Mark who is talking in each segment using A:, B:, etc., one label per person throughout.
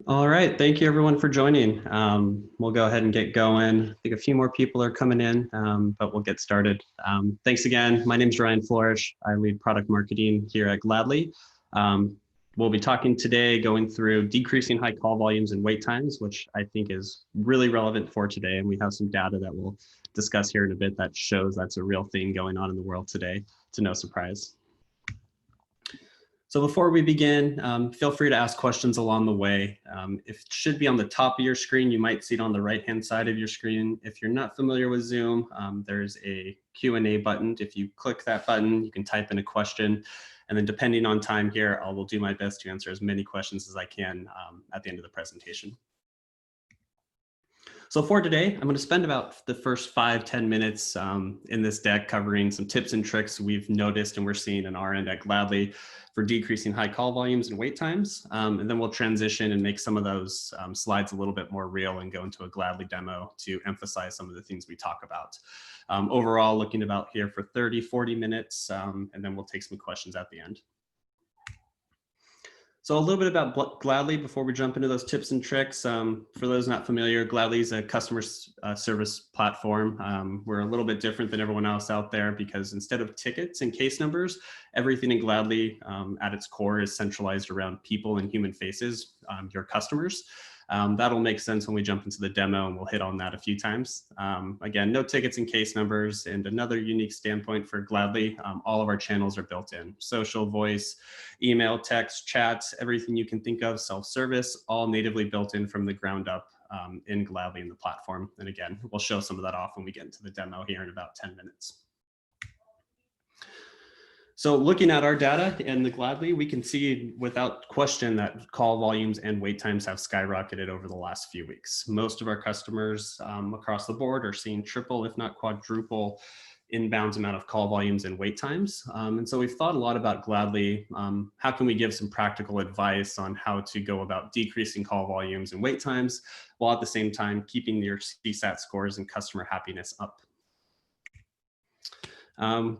A: All right, thank you everyone for joining. We'll go ahead and get going. I think a few more people are coming in, but we'll get started. Thanks again. My name is Ryan Floersch. I lead product marketing here at Gladly. We'll be talking today, going through decreasing high call volumes and wait times, which I think is really relevant for today. And we have some data that we'll discuss here in a bit that shows that's a real thing going on in the world today, to no surprise. So before we begin, feel free to ask questions along the way. It should be on the top of your screen. You might see it on the right-hand side of your screen. If you're not familiar with Zoom, there's a Q&A button. If you click that button, you can type in a question. And then depending on time here, I will do my best to answer as many questions as I can at the end of the presentation. So for today, I'm going to spend about the first 5-10 minutes in this deck covering some tips and tricks we've noticed and we're seeing in our end at Gladly for decreasing high call volumes and wait times. And then we'll transition and make some of those slides a little bit more real and go into a Gladly demo to emphasize some of the things we talk about. Overall, looking about here for 30-40 minutes, and then we'll take some questions at the end. So a little bit about Gladly before we jump into those tips and tricks. For those not familiar, Gladly is a customer service platform. We're a little bit different than everyone else out there because instead of tickets and case numbers, everything in Gladly at its core is centralized around people and human faces, your customers. That'll make sense when we jump into the demo and we'll hit on that a few times. Again, no tickets and case numbers, and another unique standpoint for Gladly, all of our channels are built in. Social, voice, email, text, chat, everything you can think of, self-service, all natively built in from the ground up in Gladly in the platform. And again, we'll show some of that off when we get into the demo here in about 10 minutes. So looking at our data in the Gladly, we can see without question that call volumes and wait times have skyrocketed over the last few weeks. Most of our customers across the board are seeing triple, if not quadruple, inbound amount of call volumes and wait times. And so we've thought a lot about Gladly. How can we give some practical advice on how to go about decreasing call volumes and wait times, while at the same time keeping your CSAT scores and customer happiness up?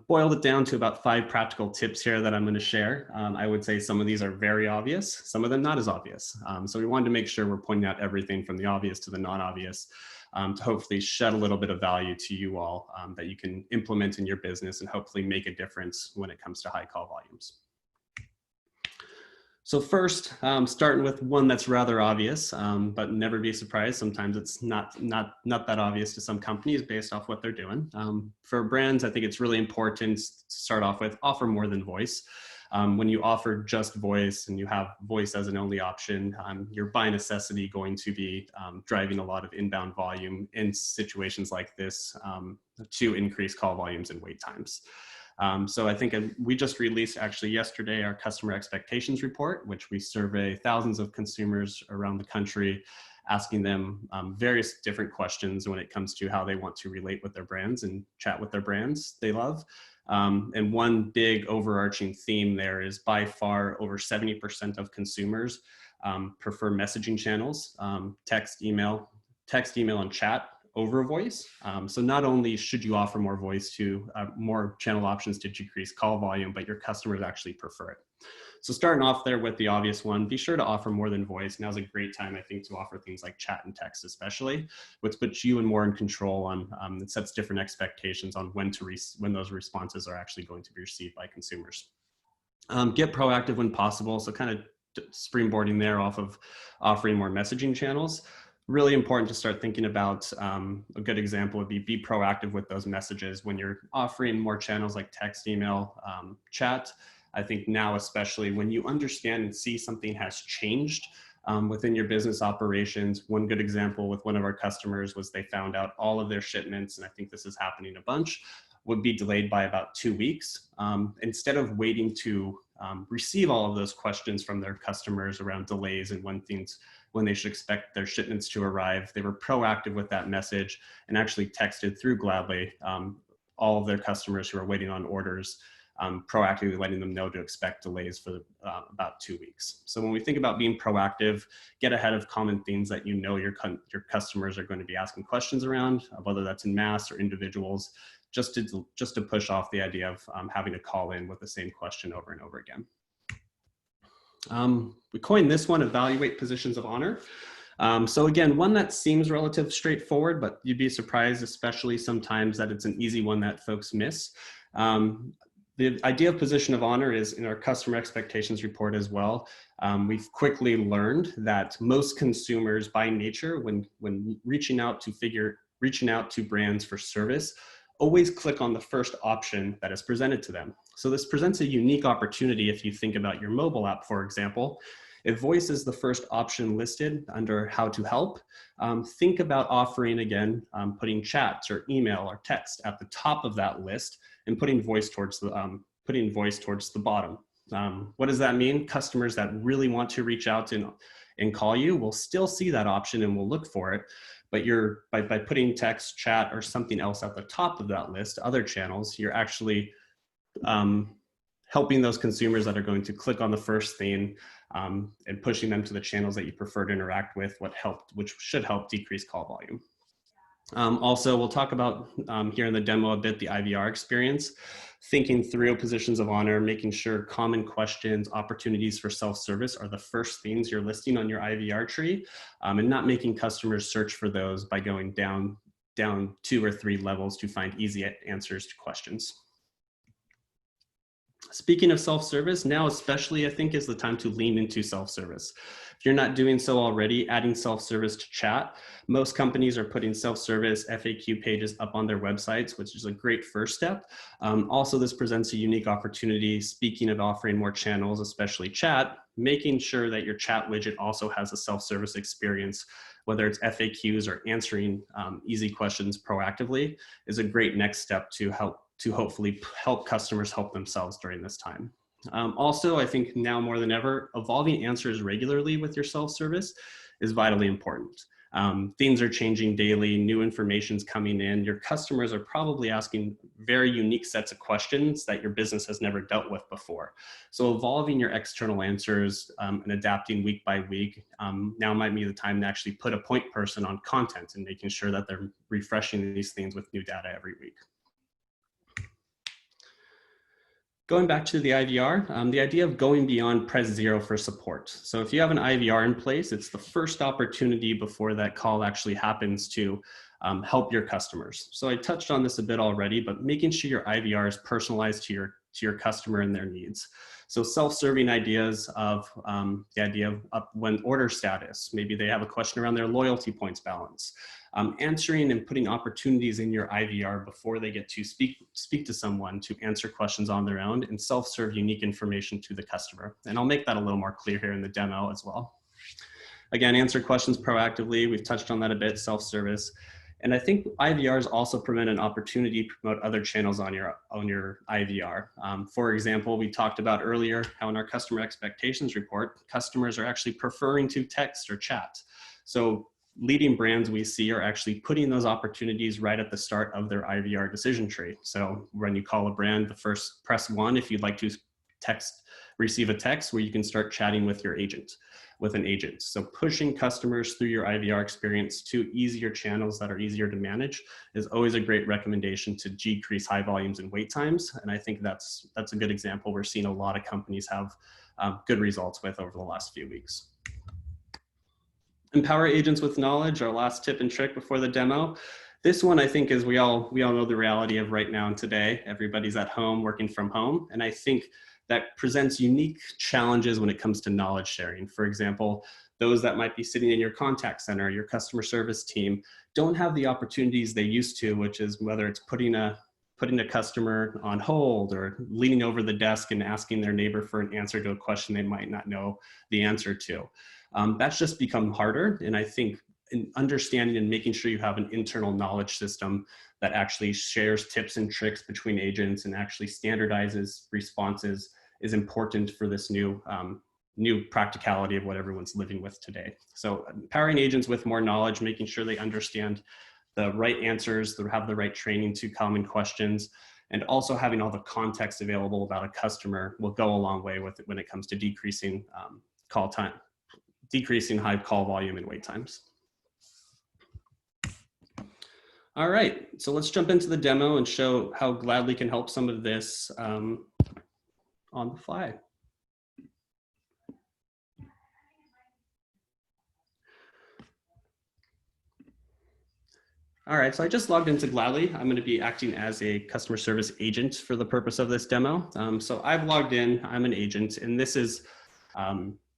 A: Boiled it down to about 5 practical tips here that I'm going to share. I would say some of these are very obvious, some of them not as obvious. So we wanted to make sure we're pointing out everything from the obvious to the non-obvious to hopefully shed a little bit of value to you all that you can implement in your business and hopefully make a difference when it comes to high call volumes. So first, starting with one that's rather obvious, but never be surprised. Sometimes it's not that obvious to some companies based off what they're doing. For brands, I think it's really important to start off with offer more than voice. When you offer just voice and you have voice as an only option, you're by necessity going to be driving a lot of inbound volume in situations like this to increase call volumes and wait times. So I think we just released actually yesterday our customer expectations report, which we survey thousands of consumers around the country, asking them various different questions when it comes to how they want to relate with their brands and chat with their brands they love. And one big overarching theme there is by far over 70% of consumers prefer messaging channels, text, email, and chat over voice. So not only should you offer more voice to more channel options to decrease call volume, but your customers actually prefer it. So starting off there with the obvious one, be sure to offer more than voice. Now's a great time, I think, to offer things like chat and text, especially, which puts you more in control on, it sets different expectations on when those responses are actually going to be received by consumers. Get proactive when possible. So kind of springboarding there off of offering more messaging channels. Really important to start thinking about. A good example would be proactive with those messages when you're offering more channels like text, email, chat. I think now, especially when you understand and see something has changed within your business operations. One good example with one of our customers was they found out all of their shipments, and I think this is happening a bunch, would be delayed by about 2 weeks. Instead of waiting to receive all of those questions from their customers around delays and when they should expect their shipments to arrive, they were proactive with that message and actually texted through Gladly all of their customers who are waiting on orders, proactively letting them know to expect delays for about 2 weeks. So when we think about being proactive, get ahead of common things that you know your customers are going to be asking questions around, whether that's in mass or individuals, just to push off the idea of having to call in with the same question over and over again. We coined this one, evaluate positions of honor. So again, one that seems relatively straightforward, but you'd be surprised, especially sometimes, that it's an easy one that folks miss. The idea of position of honor is in our customer expectations report as well. We've quickly learned that most consumers by nature, when reaching out to brands for service, always click on the first option that is presented to them. So this presents a unique opportunity if you think about your mobile app, for example. If voice is the first option listed under how to help, think about offering, again, putting chats or email or text at the top of that list and putting voice towards the bottom. What does that mean? Customers that really want to reach out and call you will still see that option and will look for it. But by putting text, chat, or something else at the top of that list, other channels, you're actually helping those consumers that are going to click on the first thing and pushing them to the channels that you prefer to interact with, which should help decrease call volume. Also, we'll talk about here in the demo a bit the IVR experience, thinking through positions of honor, making sure common questions, opportunities for self-service are the first things you're listing on your IVR tree, and not making customers search for those by going down 2 or 3 levels to find easy answers to questions. Speaking of self-service, now especially I think is the time to lean into self-service. If you're not doing so already, adding self-service to chat. Most companies are putting self-service FAQ pages up on their websites, which is a great first step. Also, this presents a unique opportunity, speaking of offering more channels, especially chat, making sure that your chat widget also has a self-service experience, whether it's FAQs or answering easy questions proactively, is a great next step to hopefully help customers help themselves during this time. Also, I think now more than ever, evolving answers regularly with your self-service is vitally important. Things are changing daily, new information's coming in. Your customers are probably asking very unique sets of questions that your business has never dealt with before. So evolving your external answers and adapting week by week, now might be the time to actually put a point person on content and making sure that they're refreshing these things with new data every week. Going back to the IVR, the idea of going beyond press 0 for support. So if you have an IVR in place, it's the first opportunity before that call actually happens to help your customers. So I touched on this a bit already, but making sure your IVR is personalized to your customer and their needs. So self-serving ideas of the idea of when order status, maybe they have a question around their loyalty points balance. Answering and putting opportunities in your IVR before they get to speak to someone to answer questions on their own and self-serve unique information to the customer. And I'll make that a little more clear here in the demo as well. Again, answer questions proactively. We've touched on that a bit, self-service. And I think IVRs also prevent an opportunity to promote other channels on your IVR. For example, we talked about earlier how in our customer expectations report, customers are actually preferring to text or chat. So leading brands we see are actually putting those opportunities right at the start of their IVR decision tree. So when you call a brand, the first press 1 if you'd like to receive a text where you can start chatting with an agent. So pushing customers through your IVR experience to easier channels that are easier to manage is always a great recommendation to decrease high volumes and wait times. And I think that's a good example we're seeing a lot of companies have good results with over the last few weeks. Empower agents with knowledge, our last tip and trick before the demo. This one I think is we all know the reality of right now and today. Everybody's at home working from home. And I think that presents unique challenges when it comes to knowledge sharing. For example, those that might be sitting in your contact center, your customer service team, don't have the opportunities they used to, which is whether it's putting a customer on hold or leaning over the desk and asking their neighbor for an answer to a question they might not know the answer to. That's just become harder. And I think in understanding and making sure you have an internal knowledge system that actually shares tips and tricks between agents and actually standardizes responses is important for this new practicality of what everyone's living with today. So empowering agents with more knowledge, making sure they understand the right answers, they have the right training to common questions, and also having all the context available about a customer will go a long way with it when it comes to decreasing high call volume and wait times. All right, so let's jump into the demo and show how Gladly can help some of this on the fly. All right, so I just logged into Gladly. I'm going to be acting as a customer service agent for the purpose of this demo. So I've logged in, I'm an agent, and this is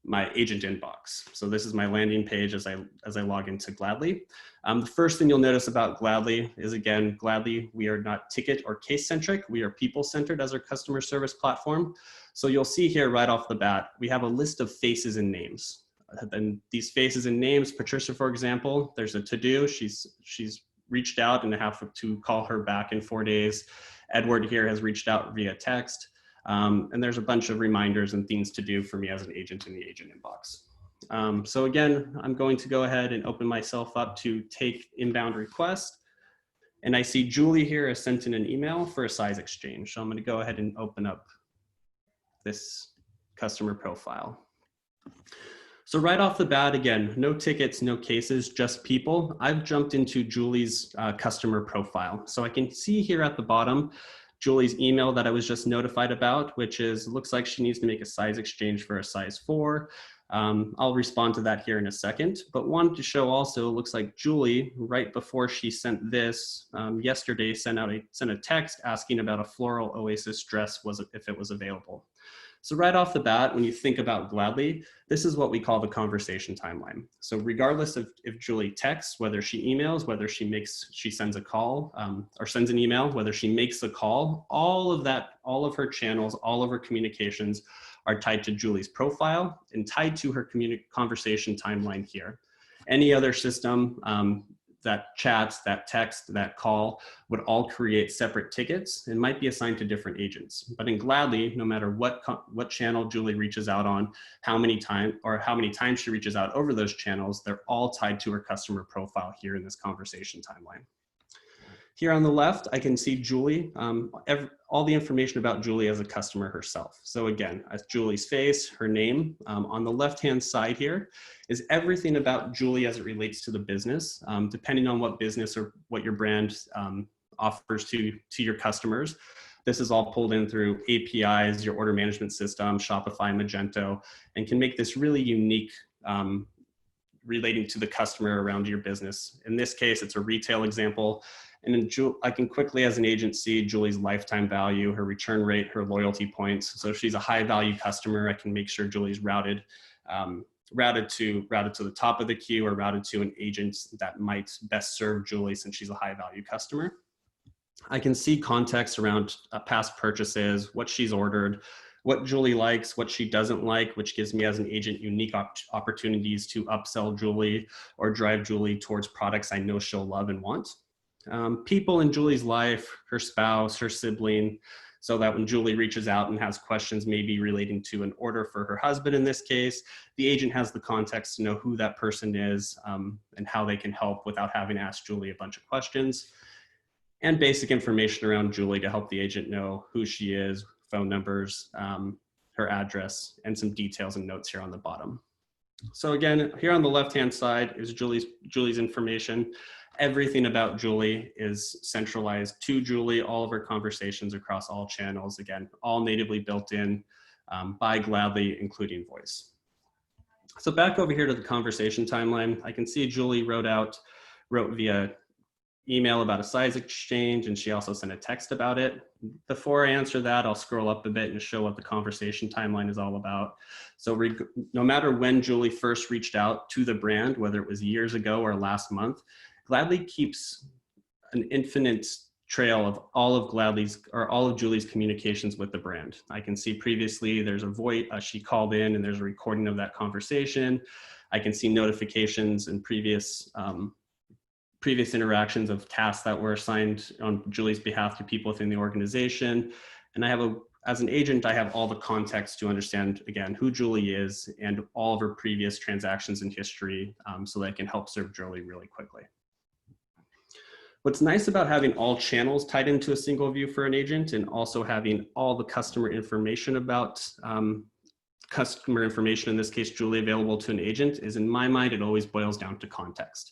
A: my agent inbox. So this is my landing page as I log into Gladly. The first thing you'll notice about Gladly is, again, Gladly, we are not ticket or case centric. We are people centered as our customer service platform. So you'll see here right off the bat, we have a list of faces and names. And these faces and names, Patricia, for example, there's a to-do. She's reached out and I have to call her back in 4 days. Edward here has reached out via text. And there's a bunch of reminders and things to do for me as an agent in the agent inbox. So again, I'm going to go ahead and open myself up to take inbound requests. And I see Julie here has sent in an email for a size exchange. So I'm going to go ahead and open up this customer profile. So right off the bat, again, no tickets, no cases, just people. I've jumped into Julie's customer profile. So I can see here at the bottom, Julie's email that I was just notified about, which is, looks like she needs to make a size exchange for a size 4. I'll respond to that here in a second, but wanted to show also, looks like Julie, right before she sent this yesterday, sent a text asking about a floral oasis dress, if it was available. So right off the bat, when you think about Gladly, this is what we call the conversation timeline. So regardless of if Julie texts, whether she emails, whether she sends a call or sends an email, whether she makes a call, all of her channels, all of her communications are tied to Julie's profile and tied to her conversation timeline here. Any other system that chats, that text, that call would all create separate tickets and might be assigned to different agents. But in Gladly, no matter what channel Julie reaches out on, how many times she reaches out over those channels, they're all tied to her customer profile here in this conversation timeline. Here on the left, I can see Julie, all the information about Julie as a customer herself. So again, Julie's face, her name. On the left-hand side here is everything about Julie as it relates to the business, depending on what business or what your brand offers to your customers. This is all pulled in through APIs, your order management system, Shopify, Magento, and can make this really unique relating to the customer around your business. In this case, it's a retail example. And I can quickly, as an agent, see Julie's lifetime value, her return rate, her loyalty points. So if she's a high value customer, I can make sure Julie's routed to the top of the queue or routed to an agent that might best serve Julie since she's a high value customer. I can see context around past purchases, what she's ordered, what Julie likes, what she doesn't like, which gives me as an agent unique opportunities to upsell Julie or drive Julie towards products I know she'll love and want. People in Julie's life, her spouse, her sibling, so that when Julie reaches out and has questions maybe relating to an order for her husband in this case, the agent has the context to know who that person is and how they can help without having to ask Julie a bunch of questions. And basic information around Julie to help the agent know who she is, phone numbers, her address, and some details and notes here on the bottom. So again, here on the left-hand side is Julie's information. Everything about Julie is centralized to Julie, all of her conversations across all channels, again, all natively built in by Gladly, including voice. So back over here to the conversation timeline, I can see Julie wrote via email about a size exchange, and she also sent a text about it. Before I answer that, I'll scroll up a bit and show what the conversation timeline is all about. So no matter when Julie first reached out to the brand, whether it was years ago or last month, Gladly keeps an infinite trail of all of Julie's communications with the brand. I can see previously there's a voice, she called in and there's a recording of that conversation. I can see notifications and previous interactions of tasks that were assigned on Julie's behalf to people within the organization. And as an agent, I have all the context to understand, again, who Julie is and all of her previous transactions in history so that I can help serve Julie really quickly. What's nice about having all channels tied into a single view for an agent and also having all the customer information about customer information, in this case, Julie, available to an agent is, in my mind, it always boils down to context.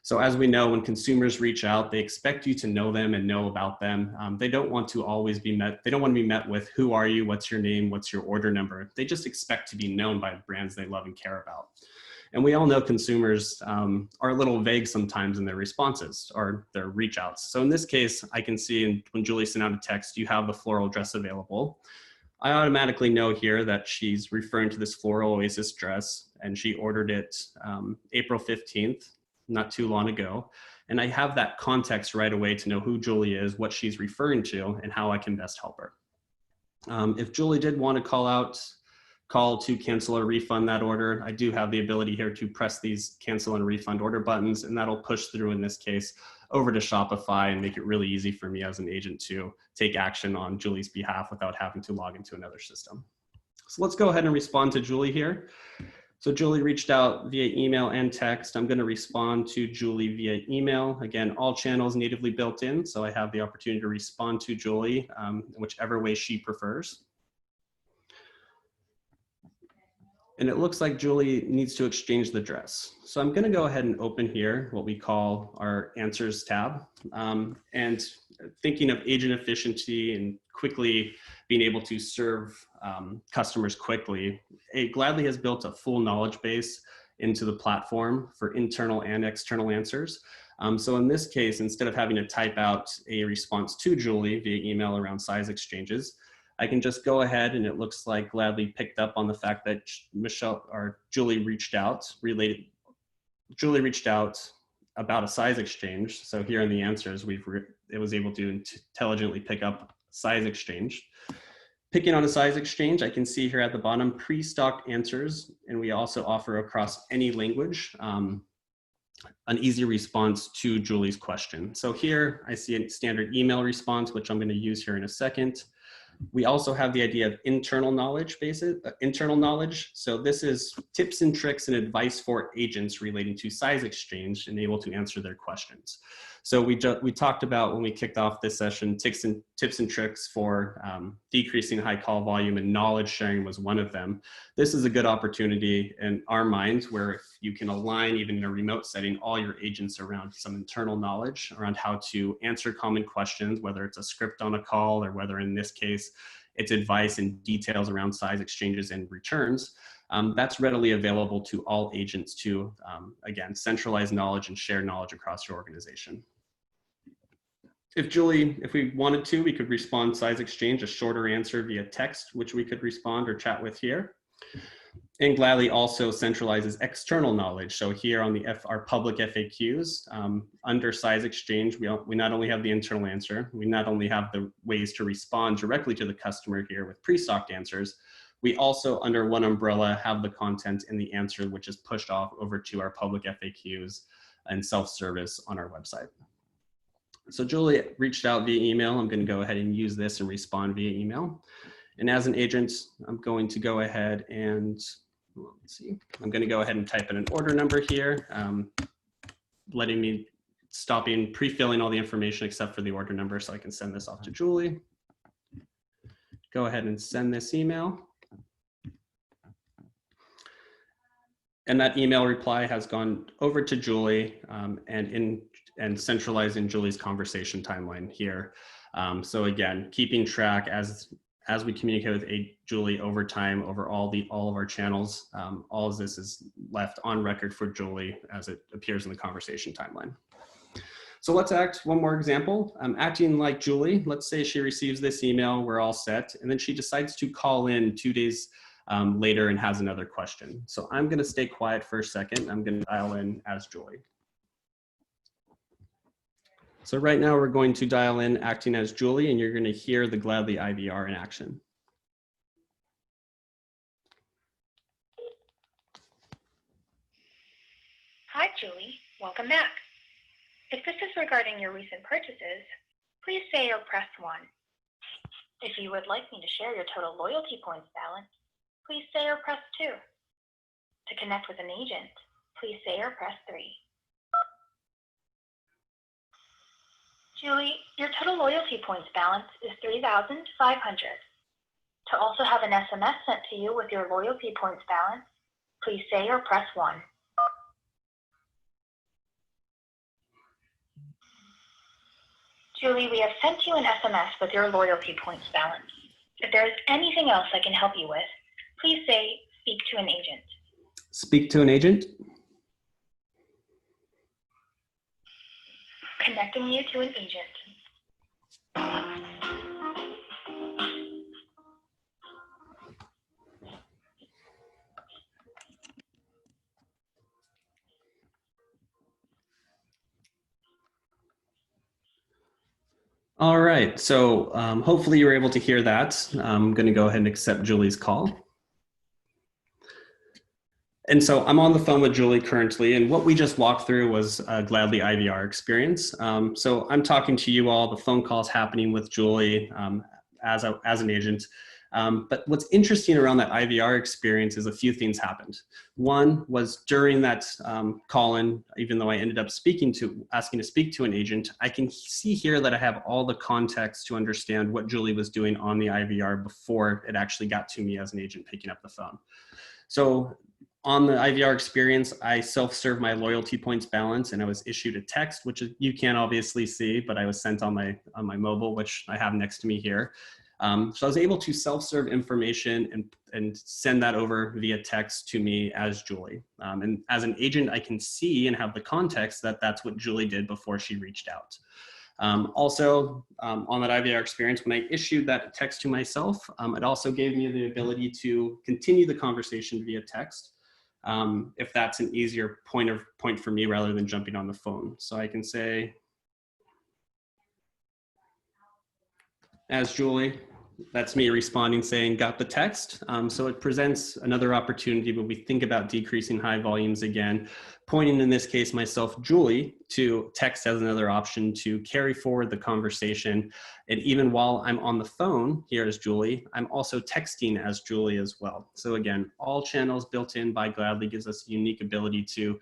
A: So as we know, when consumers reach out, they expect you to know them and know about them. They don't want to always be met. They don't want to be met with, who are you? What's your name? What's your order number? They just expect to be known by brands they love and care about. And we all know consumers are a little vague sometimes in their responses or their reach outs. So in this case, I can see when Julie sent out a text, you have the floral dress available. I automatically know here that she's referring to this floral oasis dress, and she ordered it April 15th, not too long ago. And I have that context right away to know who Julie is, what she's referring to, and how I can best help her. If Julie did want to call to cancel or refund that order, I do have the ability here to press these cancel and refund order buttons, and that'll push through, in this case, over to Shopify and make it really easy for me as an agent to take action on Julie's behalf without having to log into another system. So let's go ahead and respond to Julie here. So Julie reached out via email and text. I'm going to respond to Julie via email. Again, all channels natively built in, so I have the opportunity to respond to Julie in whichever way she prefers. And it looks like Julie needs to exchange the dress. So I'm going to go ahead and open here what we call our answers tab. And thinking of agent efficiency and quickly being able to serve customers quickly, it gladly has built a full knowledge base into the platform for internal and external answers. So in this case, instead of having to type out a response to Julie via email around size exchanges, I can just go ahead, and it looks like Gladly picked up on the fact that Julie reached out about a size exchange. So here in the answers, it was able to intelligently pick up size exchange. Picking on a size exchange, I can see here at the bottom pre-stocked answers, and we also offer across any language an easy response to Julie's question. So here I see a standard email response, which I'm going to use here in a second. We also have the idea of internal knowledge. So this is tips and tricks and advice for agents relating to size exchange and able to answer their questions. So we talked about, when we kicked off this session, tips and tricks for decreasing high call volume, and knowledge sharing was one of them. This is a good opportunity in our minds where if you can align, even in a remote setting, all your agents around some internal knowledge around how to answer common questions, whether it's a script on a call or whether in this case, it's advice and details around size exchanges and returns. That's readily available to all agents to, again, centralize knowledge and share knowledge across your organization. If we wanted to, we could respond size exchange, a shorter answer via text, which we could respond or chat with here. And Gladly also centralizes external knowledge. So here on our public FAQs, under size exchange, we not only have the internal answer, we not only have the ways to respond directly to the customer here with pre-stocked answers, we also, under one umbrella, have the content in the answer, which is pushed off over to our public FAQs and self-service on our website. So Julie reached out via email. I'm going to go ahead and use this and respond via email. And as an agent, I'm going to go ahead and, let's see, I'm going to go ahead and type in an order number here, stopping pre-filling all the information except for the order number so I can send this off to Julie. Go ahead and send this email. And that email reply has gone over to Julie and centralized in Julie's conversation timeline here. So again, keeping track as we communicate with Julie over time, over all of our channels, all of this is left on record for Julie as it appears in the conversation timeline. So let's act one more example. Acting like Julie, let's say she receives this email, we're all set, and then she decides to call in 2 days later and has another question. So I'm going to stay quiet for a second. I'm going to dial in as Julie. So right now we're going to dial in acting as Julie, and you're going to hear the Gladly IVR in action.
B: Hi, Julie. Welcome back. If this is regarding your recent purchases, please say or press 1. If you would like me to share your total loyalty points balance, please say or press 2. To connect with an agent, please say or press 3. Julie, your total loyalty points balance is 3,500. To also have an SMS sent to you with your loyalty points balance, please say or press 1. Julie, we have sent you an SMS with your loyalty points balance. If there is anything else I can help you with, please say, speak to an agent.
A: Speak to an agent.
B: Connecting you to an agent.
A: All right, so hopefully you were able to hear that. I'm going to go ahead and accept Julie's call. And so I'm on the phone with Julie currently, and what we just walked through was a Gladly IVR experience. So I'm talking to you all, the phone call's happening with Julie as an agent. But what's interesting around that IVR experience is a few things happened. One was during that call-in, even though I ended up asking to speak to an agent, I can see here that I have all the context to understand what Julie was doing on the IVR before it actually got to me as an agent picking up the phone. So on the IVR experience, I self-serve my loyalty points balance, and I was issued a text, which you can't obviously see, but I was sent on my mobile, which I have next to me here. So I was able to self-serve information and send that over via text to me as Julie. And as an agent, I can see and have the context that that's what Julie did before she reached out. Also, on that IVR experience, when I issued that text to myself, it also gave me the ability to continue the conversation via text. If that's an easier point for me rather than jumping on the phone. So I can say, as Julie, that's me responding saying, got the text. So it presents another opportunity when we think about decreasing high volumes again, pointing in this case myself, Julie, to text as another option to carry forward the conversation. And even while I'm on the phone here as Julie, I'm also texting as Julie as well. So again, all channels built in by Gladly gives us a unique ability to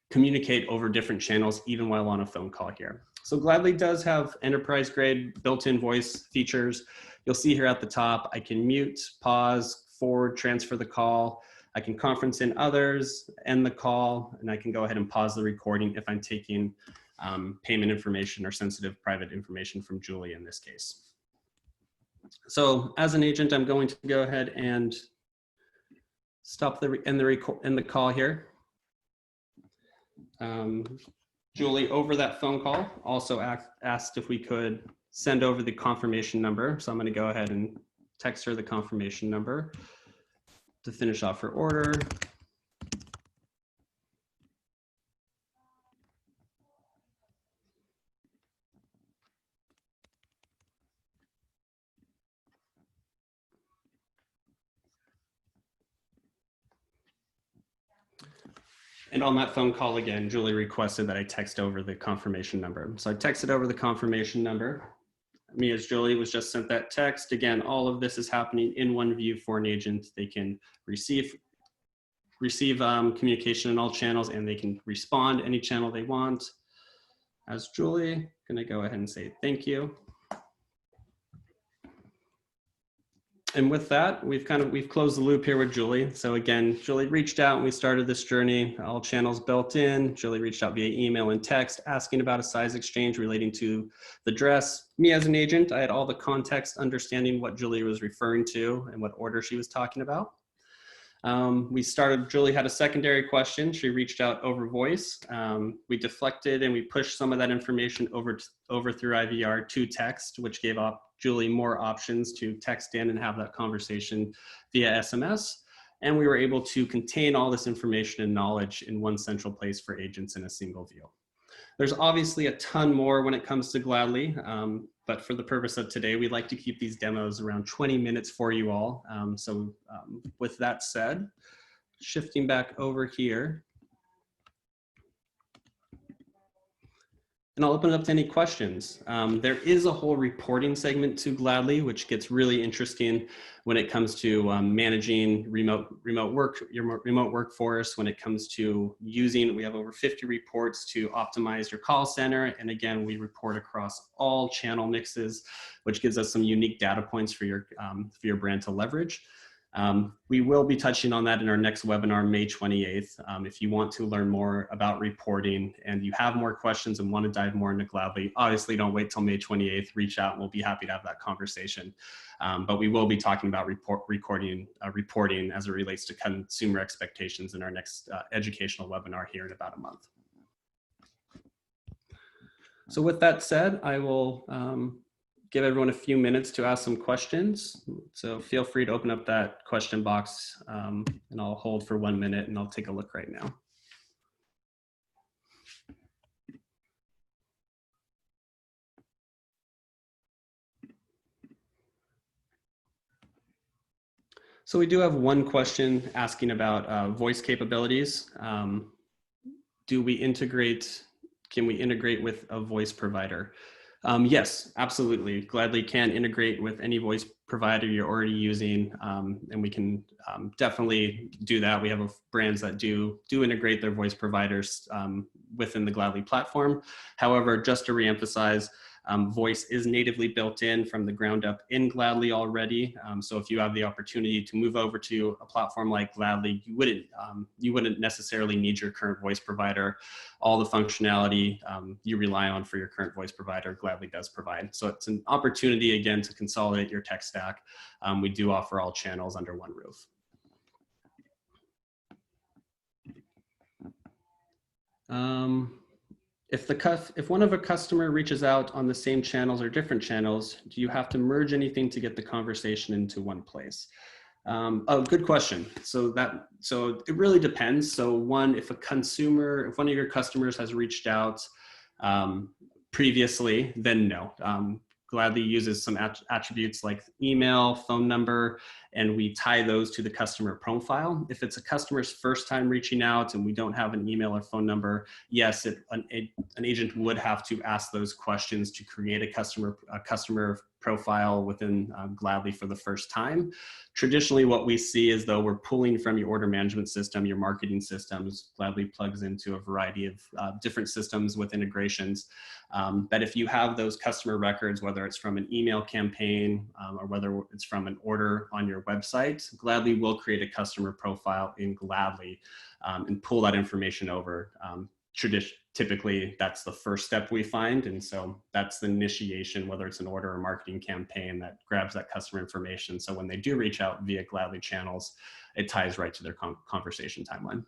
A: communicate over different channels, even while on a phone call here. So Gladly does have enterprise grade built-in voice features. You'll see here at the top, I can mute, pause, forward, transfer the call. I can conference in others, end the call, and I can go ahead and pause the recording if I'm taking payment information or sensitive private information from Julie in this case. So as an agent, I'm going to go ahead and stop end the call here. Julie, over that phone call, also asked if we could send over the confirmation number. So I'm going to go ahead and text her the confirmation number to finish off her order. And on that phone call again, Julie requested that I text over the confirmation number. So I texted over the confirmation number. Me as Julie was just sent that text. Again, all of this is happening in one view for an agent. They can receive communication in all channels, and they can respond any channel they want. As Julie, gonna go ahead and say thank you. And with that, we've closed the loop here with Julie. So again, Julie reached out and we started this journey, all channels built in. Julie reached out via email and text asking about a size exchange relating to the dress. Me as an agent, I had all the context understanding what Julie was referring to and what order she was talking about. Julie had a secondary question. She reached out over voice. We deflected and we pushed some of that information over through IVR to text, which gave Julie more options to text in and have that conversation via SMS. And we were able to contain all this information and knowledge in one central place for agents in a single view. There's obviously a ton more when it comes to Gladly, but for the purpose of today, we'd like to keep these demos around 20 minutes for you all. With that said, shifting back over here, and I'll open it up to any questions. There is a whole reporting segment to Gladly, which gets really interesting when it comes to managing remote workforce, when it comes to we have over 50 reports to optimize your call center. And again, we report across all channel mixes, which gives us some unique data points for your brand to leverage. We will be touching on that in our next webinar, May 28th. If you want to learn more about reporting and you have more questions and want to dive more into Gladly, obviously don't wait till May 28th, reach out and we'll be happy to have that conversation. But we will be talking about reporting as it relates to consumer expectations in our next educational webinar here in about a month. So with that said, I will give everyone a few minutes to ask some questions. So feel free to open up that question box and I'll hold for 1 minute and I'll take a look right now. So we do have one question asking about voice capabilities. Can we integrate with a voice provider? Yes, absolutely. Gladly can integrate with any voice provider you're already using, and we can definitely do that. We have brands that do integrate their voice providers within the Gladly platform. However, just to reemphasize, voice is natively built in from the ground up in Gladly already. So if you have the opportunity to move over to a platform like Gladly, you wouldn't necessarily need your current voice provider. All the functionality you rely on for your current voice provider, Gladly does provide. So it's an opportunity again to consolidate your tech stack. We do offer all channels under one roof. If one of a customer reaches out on the same channels or different channels, do you have to merge anything to get the conversation into one place? Oh, good question. So it really depends. So if one of your customers has reached out previously, then no. Gladly uses some attributes like email, phone number, and we tie those to the customer profile. If it's a customer's first time reaching out and we don't have an email or phone number, yes, an agent would have to ask those questions to create a customer profile within Gladly for the first time. Traditionally, what we see is though we're pulling from your order management system, your marketing systems. Gladly plugs into a variety of different systems with integrations. But if you have those customer records, whether it's from an email campaign or whether it's from an order on your website, Gladly will create a customer profile in Gladly and pull that information over. Typically, that's the first step we find. And so that's the initiation, whether it's an order or marketing campaign that grabs that customer information. So when they do reach out via Gladly channels, it ties right to their conversation timeline.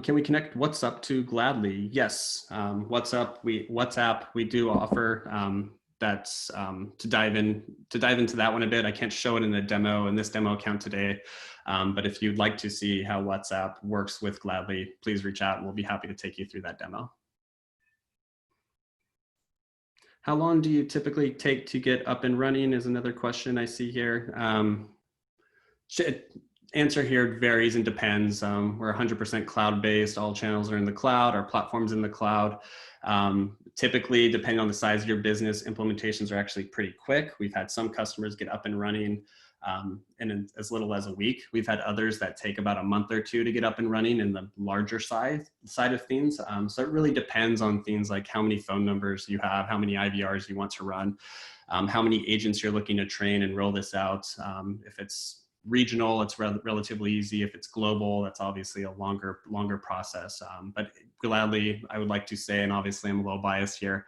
A: Can we connect WhatsApp to Gladly? Yes, WhatsApp we do offer. That's to dive into that one a bit. I can't show it in this demo account today, but if you'd like to see how WhatsApp works with Gladly, please reach out and we'll be happy to take you through that demo. How long do you typically take to get up and running is another question I see here. Answer here varies and depends. We're 100% cloud-based. All channels are in the cloud. Our platform's in the cloud. Typically, depending on the size of your business, implementations are actually pretty quick. We've had some customers get up and running in as little as a week. We've had others that take about a month or two to get up and running in the larger side of things. So it really depends on things like how many phone numbers you have, how many IVRs you want to run, how many agents you're looking to train and roll this out. If it's regional, it's relatively easy. If it's global, that's obviously a longer process. But Gladly, I would like to say, and obviously I'm a little biased here,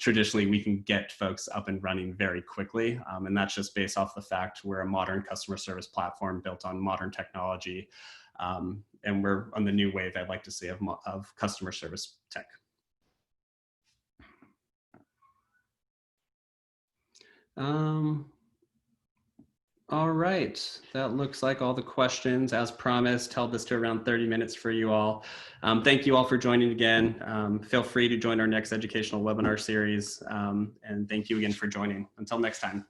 A: traditionally we can get folks up and running very quickly. And that's just based off the fact we're a modern customer service platform built on modern technology. And we're on the new wave, I'd like to say, of customer service tech. All right, that looks like all the questions. As promised, held this to around 30 minutes for you all. Thank you all for joining again. Feel free to join our next educational webinar series. And thank you again for joining. Until next time.